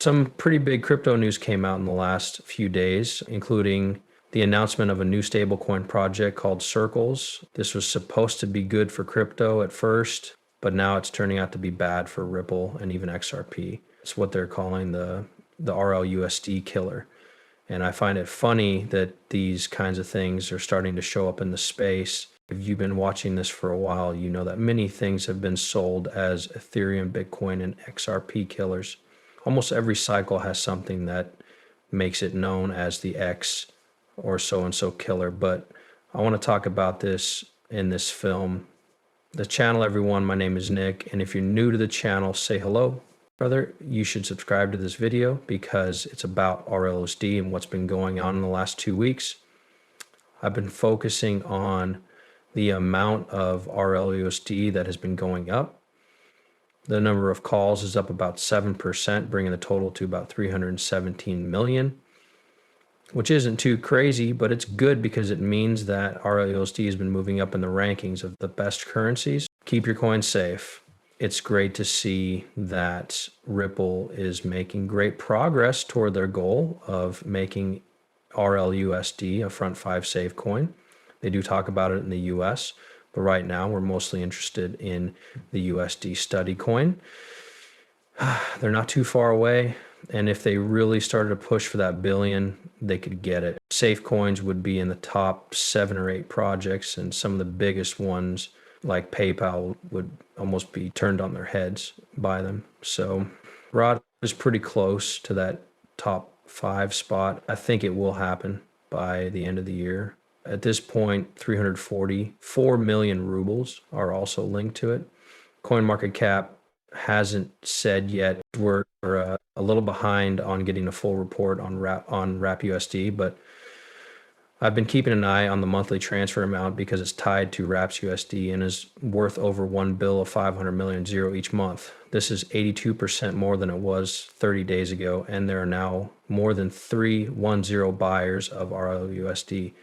Some pretty big crypto news came out in the last few days, including the announcement of a new stablecoin project called Circles. This was supposed to be good for crypto at first, but now it's turning out to be bad for Ripple and even XRP. It's what they're calling the RLUSD killer. And I find it funny that these kinds of things are starting to show up in the space. If you've been watching this for a while, you know that many things have been sold as Ethereum, Bitcoin, and XRP killers. Almost every cycle has something that makes it known as the X or so-and-so killer. But I want to talk about this in this film. The channel, everyone, my name is Nick. And if you're new to the channel, say hello. Brother, you should subscribe to this video because it's about RLUSD and what's been going on in the last 2 weeks. I've been focusing on the amount of RLUSD that has been going up. The number of calls is up about 7%, bringing the total to about 317 million, which isn't too crazy, but it's good because it means that RLUSD has been moving up in the rankings of the best currencies. Keep your coins safe. It's great to see that Ripple is making great progress toward their goal of making RLUSD a front 5 safe coin. They do talk about it in the US, but right now we're mostly interested in the USD study coin. They're not too far away. And if they really started to push for that billion, they could get it. Safe coins would be in the top 7 or 8 projects, and some of the biggest ones like PayPal would almost be turned on their heads by them. So Rod is pretty close to that top 5 spot. I think it will happen by the end of the year. At this point, 344 million rubles are also linked to it. CoinMarketCap hasn't said yet. We're a little behind on getting a full report on RapUSD, but I've been keeping an eye on the monthly transfer amount because it's tied to RapsUSD and is worth over 1 bill of 500 million zero each month. This is 82% more than it was 30 days ago, and there are now more than 310 buyers of RLUSD.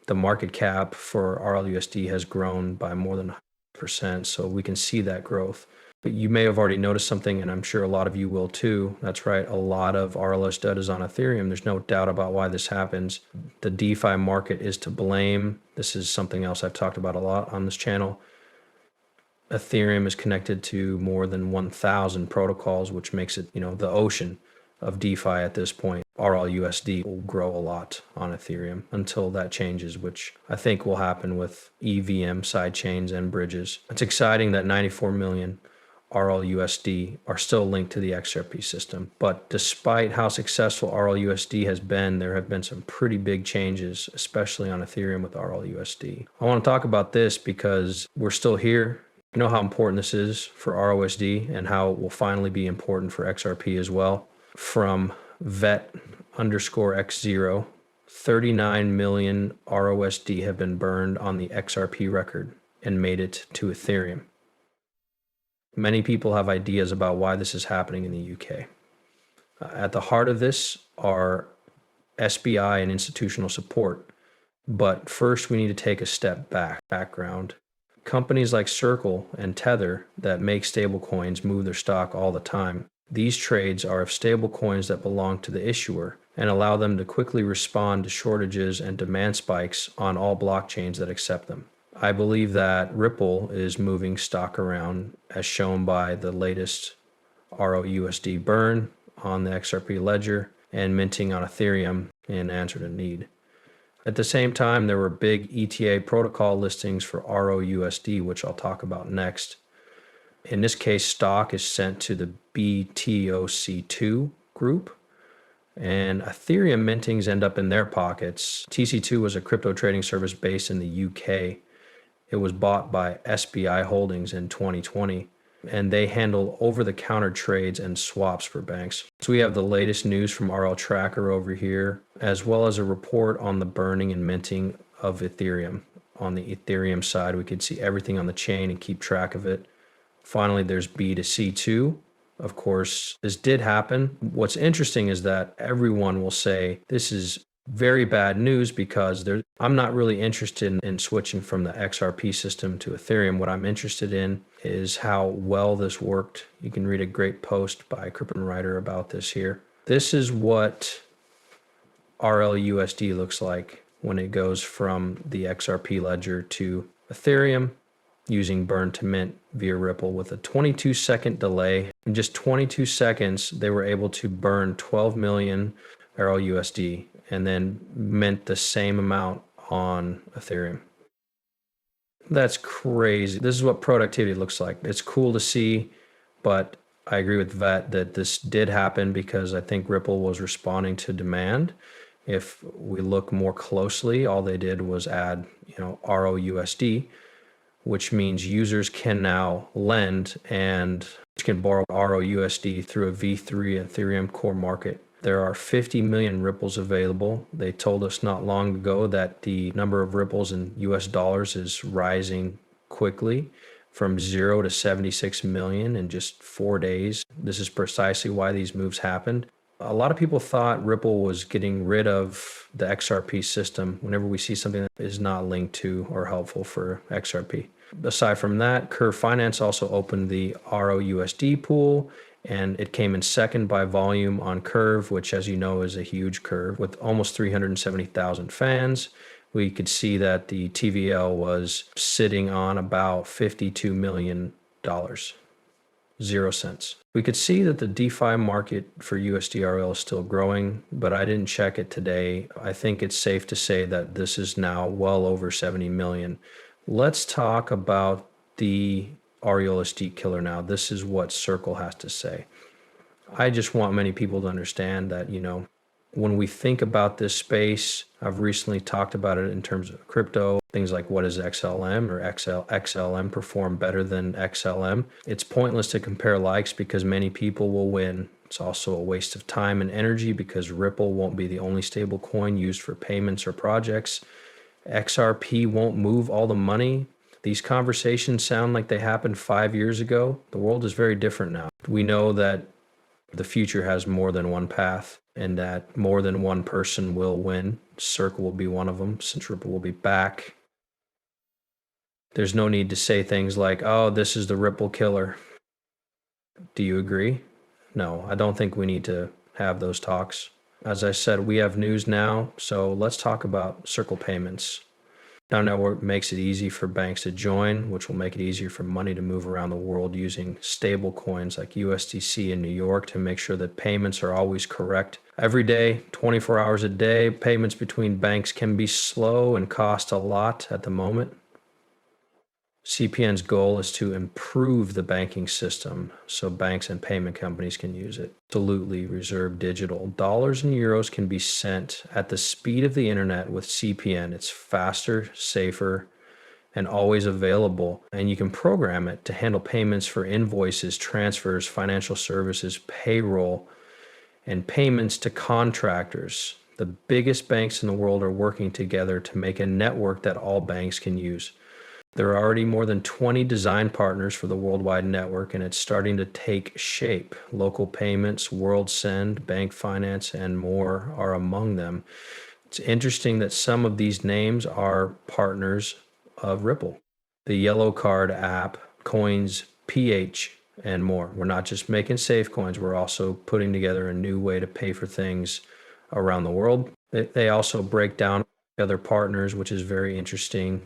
The market cap for RLUSD has grown by more than 100%, so we can see that growth. But you may have already noticed something, and I'm sure a lot of you will too. That's right, a lot of RLUSD is on Ethereum. There's no doubt about why this happens. The DeFi market is to blame. This is something else I've talked about a lot on this channel. Ethereum is connected to more than 1,000 protocols, which makes it, the ocean of DeFi at this point. RLUSD will grow a lot on Ethereum until that changes, which I think will happen with EVM sidechains and bridges. It's exciting that 94 million RLUSD are still linked to the XRP system. But despite how successful RLUSD has been, there have been some pretty big changes, especially on Ethereum with RLUSD. I want to talk about this because we're still here. You know how important this is for RLUSD and how it will finally be important for XRP as well. From vet_x0, 39 million RLUSD have been burned on the XRP record and made it to Ethereum. Many people have ideas about why this is happening in the UK. At the heart of this are SBI and institutional support. But first, we need to take a step background. Companies like Circle and Tether that make stablecoins move their stock all the time. These trades are of stablecoins that belong to the issuer and allow them to quickly respond to shortages and demand spikes on all blockchains that accept them. I believe that Ripple is moving stock around as shown by the latest RLUSD burn on the XRP ledger and minting on Ethereum in answer to need. At the same time, there were big ETA protocol listings for RLUSD, which I'll talk about next. In this case, stock is sent to the BTOC2 group, and Ethereum mintings end up in their pockets. TC2 was a crypto trading service based in the UK. It was bought by SBI Holdings in 2020, and they handle over-the-counter trades and swaps for banks. So we have the latest news from RL Tracker over here, as well as a report on the burning and minting of Ethereum. On the Ethereum side, we could see everything on the chain and keep track of it. Finally, there's B2C2. Of course, this did happen. What's interesting is that everyone will say this is very bad news because I'm not really interested in switching from the XRP system to Ethereum. What I'm interested in is how well this worked. You can read a great post by a crypto writer about this here. This is what RLUSD looks like when it goes from the XRP ledger to Ethereum using burn to mint via Ripple with a 22-second delay. In just 22 seconds, they were able to burn 12 million RLUSD and then mint the same amount on Ethereum. That's crazy. This is what productivity looks like. It's cool to see, but I agree with Vet that this did happen because I think Ripple was responding to demand. If we look more closely, all they did was add, ROUSD, which means users can now lend and can borrow ROUSD through a V3 Ethereum core market. There are 50 million ripples available. They told us not long ago that the number of ripples in US dollars is rising quickly from 0 to 76 million in just 4 days. This is precisely why these moves happened. A lot of people thought Ripple was getting rid of the XRP system whenever we see something that is not linked to or helpful for XRP. Aside from that, Curve Finance also opened the ROUSD pool, and it came in second by volume on Curve, which, as you know, is a huge curve with almost 370,000 fans. We could see that the TVL was sitting on about $52 million. 0 cents. We could see that the DeFi market for USDRL is still growing, but I didn't check it today. I think it's safe to say that this is now well over 70 million. Let's talk about the RUSD killer now. This is what Circle has to say. I just want many people to understand that, when we think about this space, I've recently talked about it in terms of crypto, things like what is XLM or XLM perform better than XLM. It's pointless to compare likes because many people will win. It's also a waste of time and energy because Ripple won't be the only stable coin used for payments or projects. XRP won't move all the money. These conversations sound like they happened 5 years ago. The world is very different now. We know that the future has more than one path and that more than one person will win. Circle will be one of them since Ripple will be back. There's no need to say things like, oh, this is the Ripple killer. Do you agree? No, I don't think we need to have those talks. As I said, we have news now, so let's talk about Circle payments. Our network makes it easy for banks to join, which will make it easier for money to move around the world using stable coins like USDC in New York to make sure that payments are always correct. Every day, 24 hours a day, payments between banks can be slow and cost a lot at the moment. CPN's goal is to improve the banking system so banks and payment companies can use it. Absolutely reserve digital. Dollars and euros can be sent at the speed of the internet with CPN. It's faster, safer, and always available. And you can program it to handle payments for invoices, transfers, financial services, payroll, and payments to contractors. The biggest banks in the world are working together to make a network that all banks can use. There are already more than 20 design partners for the worldwide network, and it's starting to take shape. Local Payments, WorldSend, Bank Finance, and more are among them. It's interesting that some of these names are partners of Ripple. The Yellow Card app, Coins, PH, and more. We're not just making safe coins, we're also putting together a new way to pay for things around the world. They also break down other partners, which is very interesting.